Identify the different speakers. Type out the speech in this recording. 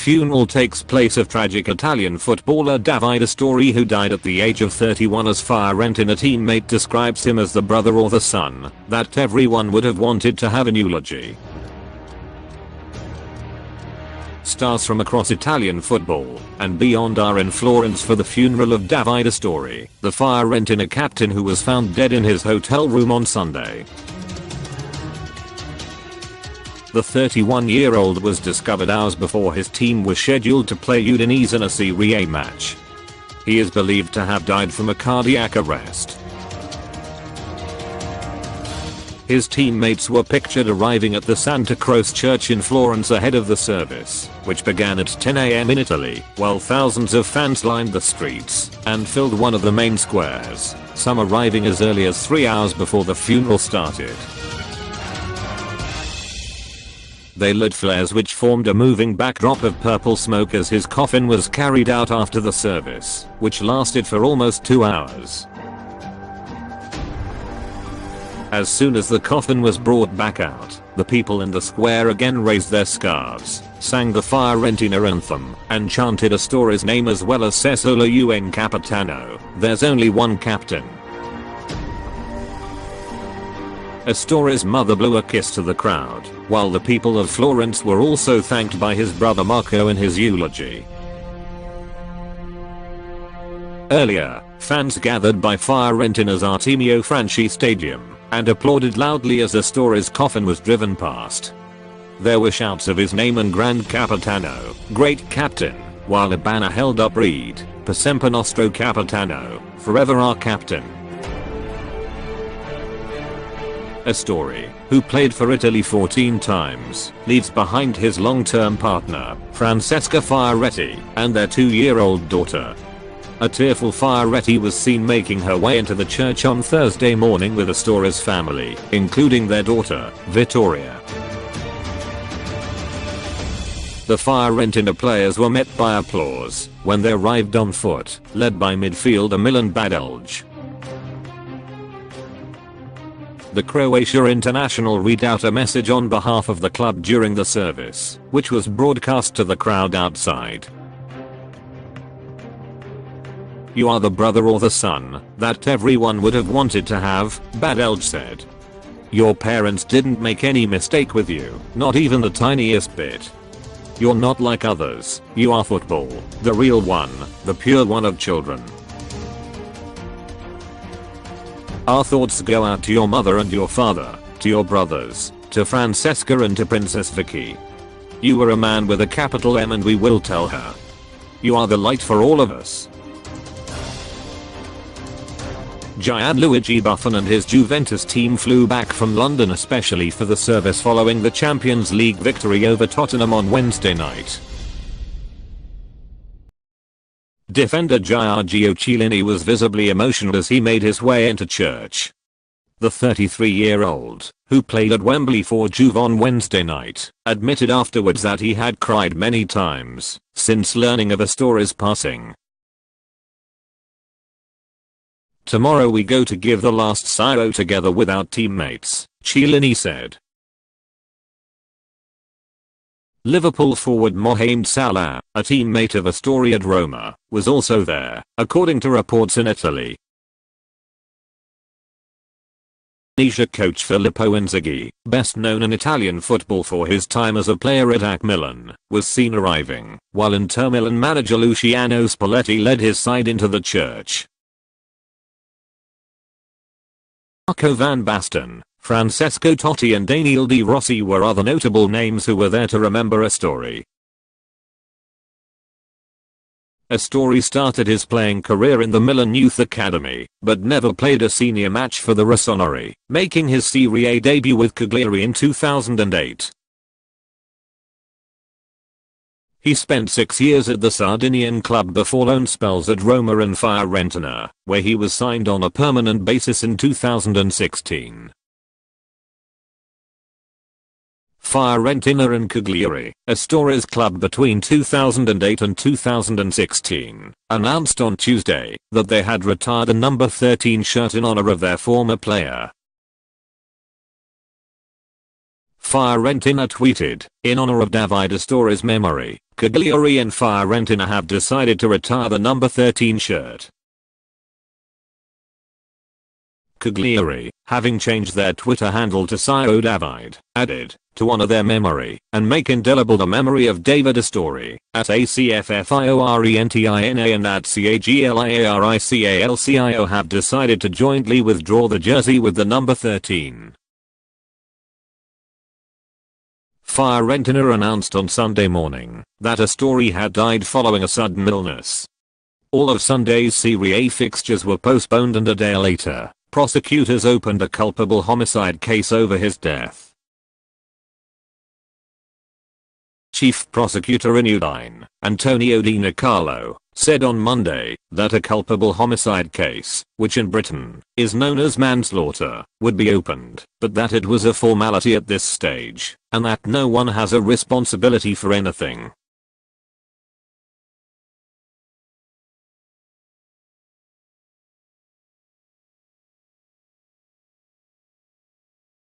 Speaker 1: funeral takes place of tragic Italian footballer Davide Astori, who died at the age of 31 as Fiorentina teammate describes him as the brother or the son that everyone would have wanted to have an eulogy. Stars from across Italian football and beyond are in Florence for the funeral of Davide Astori, the Fiorentina captain who was found dead in his hotel room on Sunday. The 31-year-old was discovered hours before his team was scheduled to play Udinese in a Serie A match. He is believed to have died from a cardiac arrest. His teammates were pictured arriving at the Santa Croce Church in Florence ahead of the service, which began at 10 a.m. in Italy, while thousands of fans lined the streets and filled one of the main squares, some arriving as early as 3 hours before the funeral started. They lit flares which formed a moving backdrop of purple smoke as his coffin was carried out after the service, which lasted for almost 2 hours. As soon as the coffin was brought back out, the people in the square again raised their scarves, sang the Fiorentina anthem, and chanted Astori's name as well as "Se solo un capitano," there's only one captain. Astori's mother blew a kiss to the crowd, while the people of Florence were also thanked by his brother Marco in his eulogy. Earlier, fans gathered by Fiorentina's Artemio Franchi Stadium and applauded loudly as Astori's coffin was driven past. There were shouts of his name and Grand Capitano, great captain, while a banner held up read, "Per sempre nostro capitano, forever our captain." Astori, who played for Italy 14 times, leaves behind his long-term partner, Francesca Fioretti, and their 2-year-old daughter. A tearful Fioretti was seen making her way into the church on Thursday morning with Astori's family, including their daughter, Vittoria. The Fiorentina players were met by applause when they arrived on foot, led by midfielder Milan Badelj. The Croatia international read out a message on behalf of the club during the service, which was broadcast to the crowd outside. "You are the brother or the son that everyone would have wanted to have," Badelj said. "Your parents didn't make any mistake with you, not even the tiniest bit. You're not like others, you are football, the real one, the pure one of children." "Our thoughts go out to your mother and your father, to your brothers, to Francesca and to Princess Vicky. You were a man with a capital M and we will tell her. You are the light for all of us." Gianluigi Buffon and his Juventus team flew back from London especially for the service following the Champions League victory over Tottenham on Wednesday night. Defender Giorgio Chiellini was visibly emotional as he made his way into church. The 33-year-old, who played at Wembley for Juve on Wednesday night, admitted afterwards that he had cried many times since learning of Astori's passing. "Tomorrow we go to give the last siro together with our teammates," Chiellini said. Liverpool forward Mohamed Salah, a teammate of Astori at Roma, was also there, according to reports in Italy. Tunisia coach Filippo Inzaghi, best known in Italian football for his time as a player at AC Milan, was seen arriving, while Inter Milan manager Luciano Spalletti led his side into the church. Marco van Basten, Francesco Totti and Daniel De Rossi were other notable names who were there to remember Astori. Astori started his playing career in the Milan Youth Academy, but never played a senior match for the Rossoneri, making his Serie A debut with Cagliari in 2008. He spent 6 years at the Sardinian club before loan spells at Roma and Fiorentina, where he was signed on a permanent basis in 2016. Fiorentina and Cagliari, Astori's club between 2008 and 2016, announced on Tuesday that they had retired the number 13 shirt in honor of their former player. Fiorentina tweeted, in honor of Davide Astori's memory, Cagliari and Fiorentina have decided to retire the number 13 shirt. Cagliari, having changed their Twitter handle to Cio Davide, added, to honor their memory and make indelible the memory of Davide Astori, at ACFFIORENTINA and at CAGLIARICALCIO have decided to jointly withdraw the jersey with the number 13. Fiorentina announced on Sunday morning that Astori had died following a sudden illness. All of Sunday's Serie A fixtures were postponed, and a day later, prosecutors opened a culpable homicide case over his death. Chief Prosecutor in Udine, Antonio Di Nicolo, said on Monday that a culpable homicide case, which in Britain is known as manslaughter, would be opened, but that it was a formality at this stage, and that no one has a responsibility for anything.